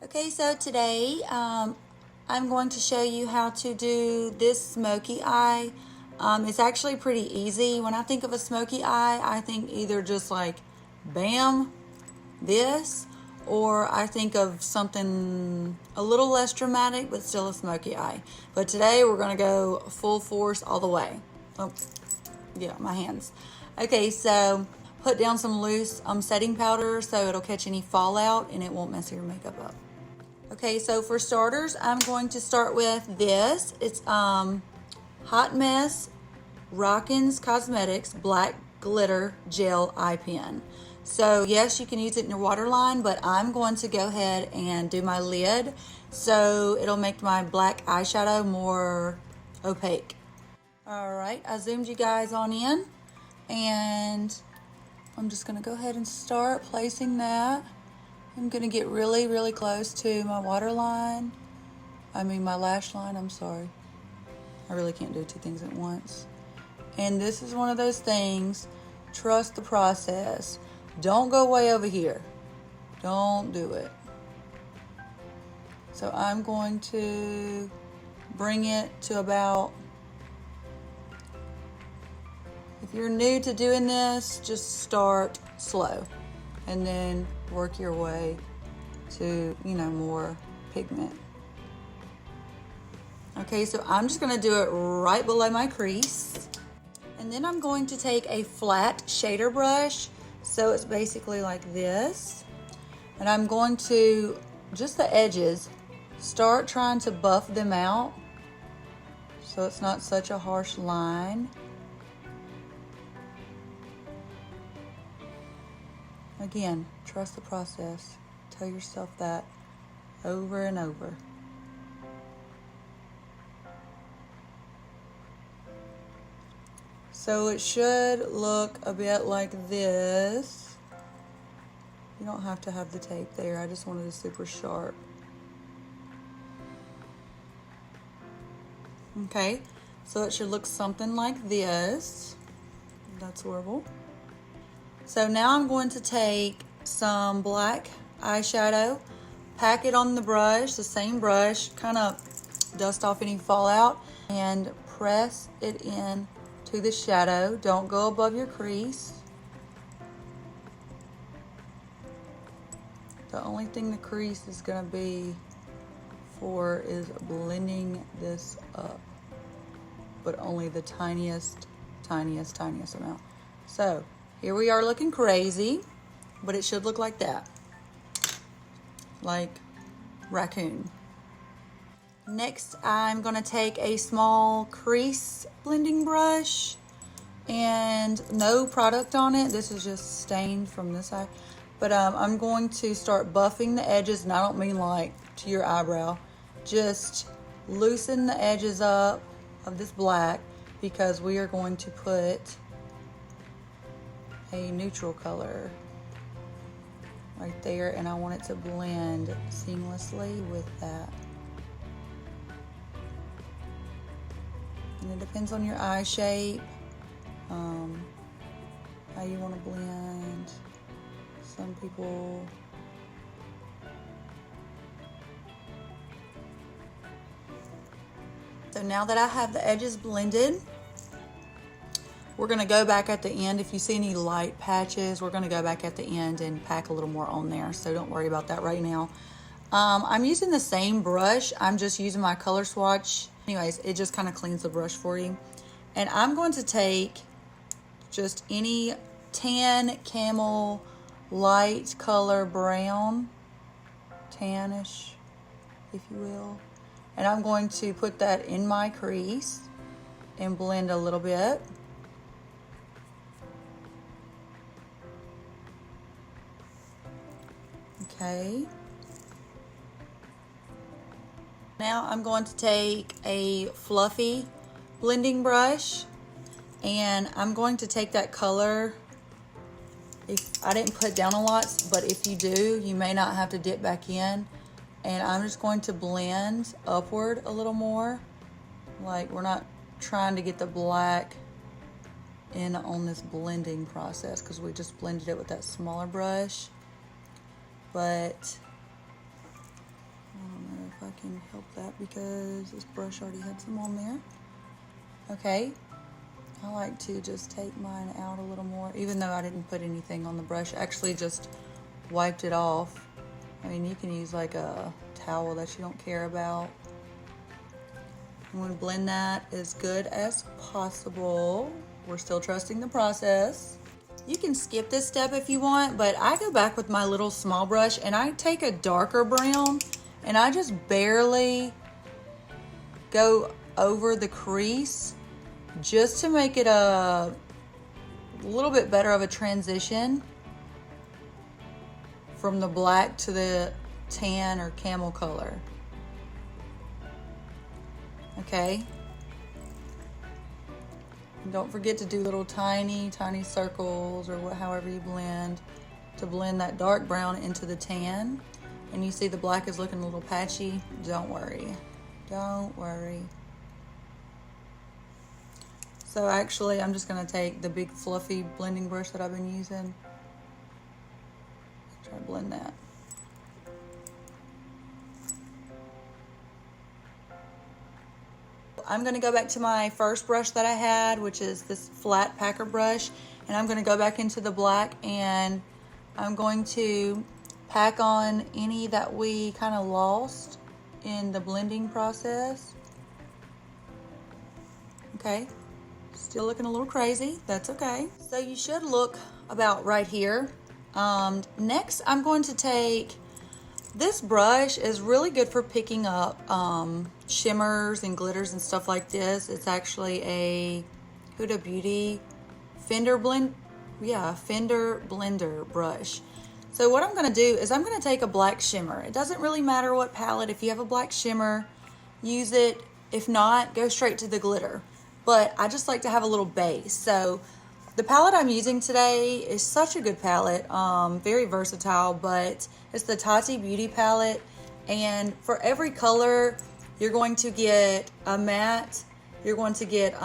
Okay, so today I'm going to show you how to do this smoky eye. It's actually pretty easy. When I think of a smoky eye, I think either just like bam, this, or I think of something a little less dramatic but still a smoky eye. But today we're going to go full force all the way. Oh, yeah, my hands. Okay, so put down some loose setting powder so it'll catch any fallout and it won't mess your makeup up. Okay, so for starters, I'm going to start with this. It's Hot Mess Rockin's Cosmetics Black Glitter Gel Eye Pen. So yes, you can use it in your waterline, but I'm going to go ahead and do my lid so it'll make my black eyeshadow more opaque. All right, I zoomed you guys on in, and I'm just gonna go ahead and start placing that. I'm gonna get really, really close to my waterline. My lash line, I'm sorry. I really can't do two things at once. And this is one of those things, trust the process. Don't go way over here. Don't do it. So I'm going to bring it to about, if you're new to doing this, just start slow and then work your way to, more pigment. Okay, so I'm just gonna do it right below my crease. And then I'm going to take a flat shader brush, so it's basically like this. And I'm going to, just the edges, start trying to buff them out so it's not such a harsh line. Again, trust the process. Tell yourself that over and over. So it should look a bit like this. You don't have to have the tape there. I just wanted it super sharp. Okay, so it should look something like this. That's horrible. So now I'm going to take some black eyeshadow, pack it on the brush, the same brush, kind of dust off any fallout, and press it in to the shadow. Don't go above your crease. The only thing the crease is going to be for is blending this up, but only the tiniest amount. So here we are looking crazy, but it should look like that, like raccoon. Next, I'm gonna take a small crease blending brush and no product on it. This is just stained from this side. But I'm going to start buffing the edges, and I don't mean like to your eyebrow. Just loosen the edges up of this black because we are going to put a neutral color right there, and I want it to blend seamlessly with that. And it depends on your eye shape, how you want to blend. Some people So now that I have the edges blended, we're going to go back at the end. If you see any light patches, we're going to go back at the end and pack a little more on there. So don't worry about that right now. I'm using the same brush. I'm just using my color swatch. Anyways, it just kind of cleans the brush for you. And I'm going to take just any tan, camel, light color brown, tannish, if you will. And I'm going to put that in my crease and blend a little bit. Okay. Now I'm going to take a fluffy blending brush, and I'm going to take that color. I didn't put down a lot, but if you do, you may not have to dip back in. And I'm just going to blend upward a little more. Like, we're not trying to get the black in on this blending process because we just blended it with that smaller brush. But don't know if I can help that because this brush already had some on there. Okay, I like to just take mine out a little more, even though I didn't put anything on the brush. Actually just wiped it off. I mean, you can use like a towel that you don't care about. I'm going to blend that as good as possible. We're still trusting the process. You can skip this step if you want, but I go back with my little small brush and I take a darker brown and I just barely go over the crease just to make it a little bit better of a transition from the black to the tan or camel color. Okay. And don't forget to do little tiny circles or however you blend to blend that dark brown into the tan. And you see the black is looking a little patchy. Don't worry. Don't worry. So actually, I'm just gonna take the big fluffy blending brush that I've been using. Try to blend that. I'm gonna go back to my first brush that I had, which is this flat packer brush, and I'm gonna go back into the black and I'm going to pack on any that we kind of lost in the blending process. Okay, still looking a little crazy, that's okay. So you should look about right here. Next, I'm going to take, this brush is really good for picking up shimmers and glitters and stuff like this. It's actually a Huda Beauty Fender Blender brush. So what I'm gonna do is I'm gonna take a black shimmer. It doesn't really matter what palette. If you have a black shimmer, use it. If not, go straight to the glitter. But I just like to have a little base. So the palette I'm using today is such a good palette, very versatile, but it's the Tati Beauty palette. And for every color, you're going to get a matte, you're going to get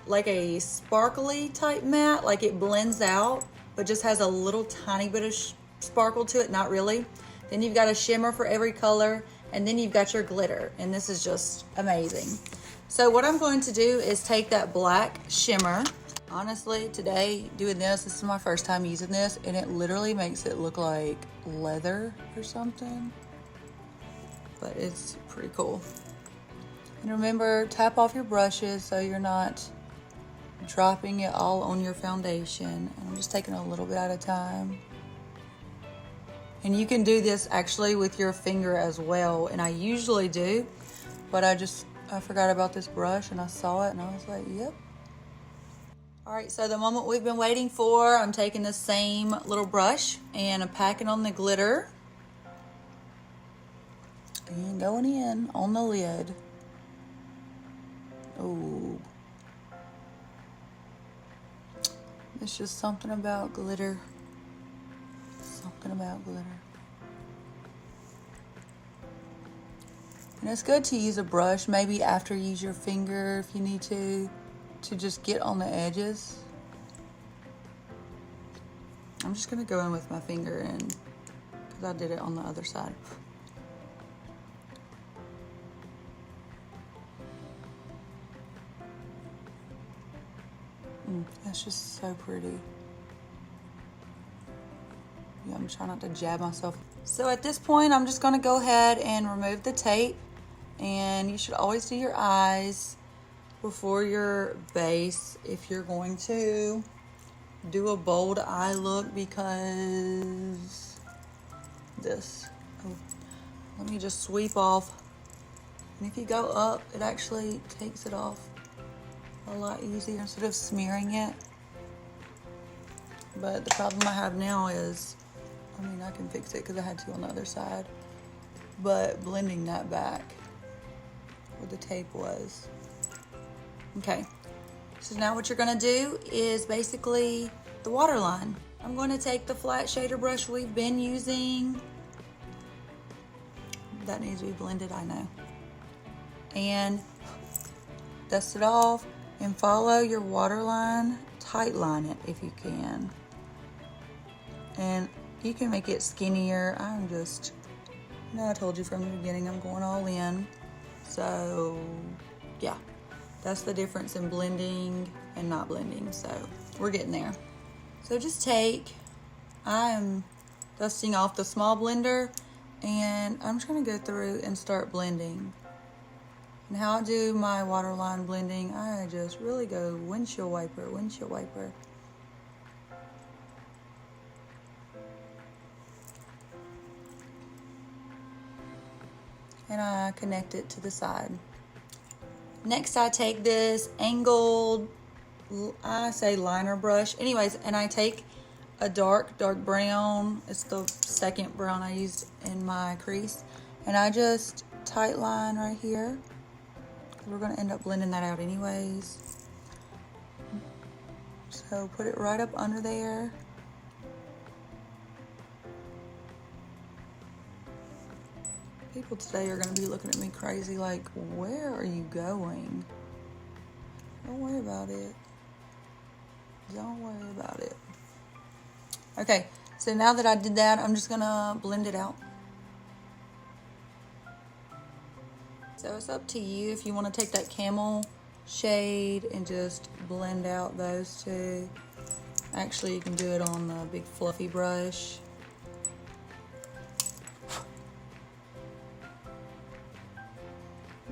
like a sparkly type matte, like it blends out, but just has a little tiny bit of sparkle to it, not really. Then you've got a shimmer for every color, and then you've got your glitter, and this is just amazing. So what I'm going to do is take that black shimmer. Honestly, today doing this is my first time using this, and it literally makes it look like leather or something, but it's pretty cool. And remember, tap off your brushes so you're not dropping it all on your foundation. And I'm just taking a little bit at a time. And you can do this actually with your finger as well, and I usually do, but I forgot about this brush and I saw it and I was like, yep. All right, so the moment we've been waiting for, I'm taking the same little brush and I'm packing on the glitter and going in on the lid. Oh, it's just something about glitter. Something about glitter. And it's good to use a brush, maybe after you use your finger if you need to just get on the edges. I'm just gonna go in with my finger and because I did it on the other side. That's just so pretty. Yeah, I'm trying not to jab myself. So at this point, I'm just gonna go ahead and remove the tape, and you should always do your eyes before your base if you're going to do a bold eye look, because this, let me just sweep off. And if you go up, it actually takes it off a lot easier instead of smearing it. But the problem I have now is, I mean, I can fix it because I had to on the other side, but blending that back where the tape was. Okay, so now what you're gonna do is basically the waterline. I'm gonna take the flat shader brush we've been using. That needs to be blended, I know. And dust it off and follow your waterline. Tight line it if you can. And you can make it skinnier. I'm just No, I told you from the beginning I'm going all in. So, yeah, that's the difference in blending and not blending. So, we're getting there. So just I'm dusting off the small blender, and I'm just going to go through and start blending. And how I do my waterline blending, I just really go windshield wiper, windshield wiper. And I connect it to the side. Next, I take this angled, I say liner brush. Anyways, and I take a dark brown. It's the second brown I used in my crease. And I just tight line right here. We're gonna end up blending that out anyways. So put it right up under there. People today are gonna be looking at me crazy like, where are you going? Don't worry about it. Don't worry about it. Okay, so now that I did that, I'm just gonna blend it out. So it's up to you if you want to take that camel shade and just blend out those two. Actually, you can do it on the big fluffy brush.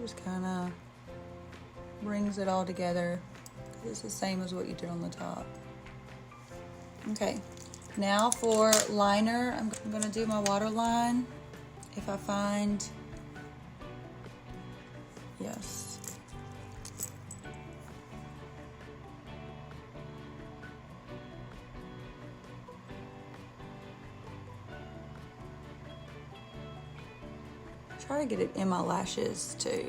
Just kind of brings it all together. It's the same as what you did on the top. Okay, now for liner, I'm going to do my waterline. If I find, yes. Try to get it in my lashes too.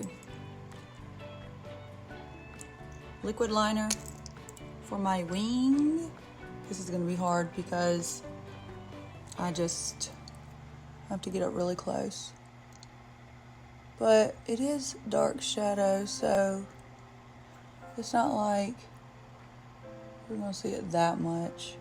Liquid liner for my wing. This is going to be hard because I just have to get up really close. But it is dark shadow, so it's not like we're going to see it that much.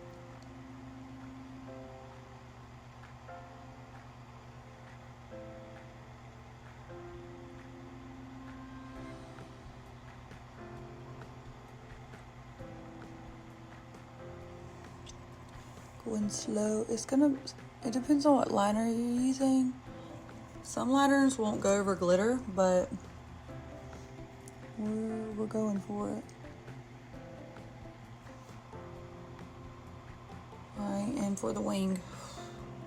Going slow. It depends on what liner you're using. Some liners won't go over glitter, but we're going for it. Alright, and for the wing,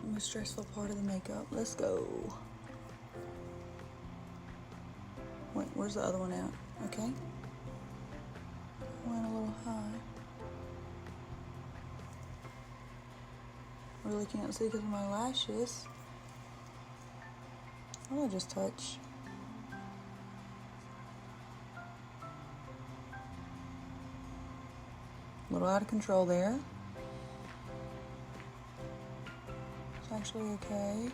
the most stressful part of the makeup. Let's go. Wait, where's the other one at? Okay. Went a little high. Really can't see because of my lashes. What did I just touch? A little out of control there. It's actually okay.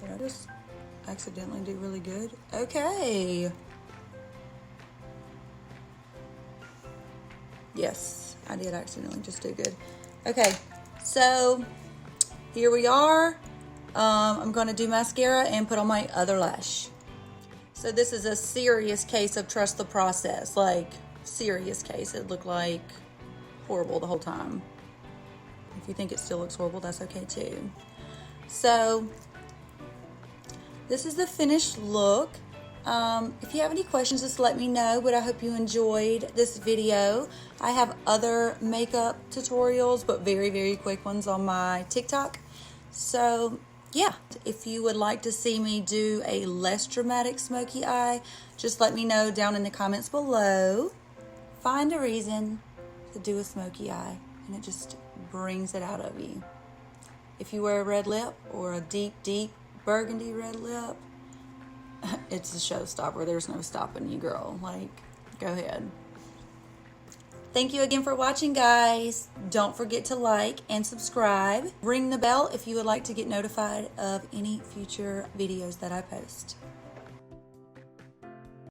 Did I just accidentally do really good? Okay. Yes, I did accidentally just do good. Okay, so here we are. I'm going to do mascara and put on my other lash. So this is a serious case of trust the process. Like, serious case. It looked like horrible the whole time. If you think it still looks horrible, that's okay too. So this is the finished look. If you have any questions, just let me know, but I hope you enjoyed this video. I have other makeup tutorials, but very, very quick ones on my TikTok. So, yeah, if you would like to see me do a less dramatic smoky eye, just let me know down in the comments below. Find a reason to do a smoky eye, and it just brings it out of you. If you wear a red lip or a deep, deep burgundy red lip, it's a showstopper. There's no stopping you, girl. Like, go ahead. Thank you again for watching, guys. Don't forget to like and subscribe. Ring the bell if you would like to get notified of any future videos that I post.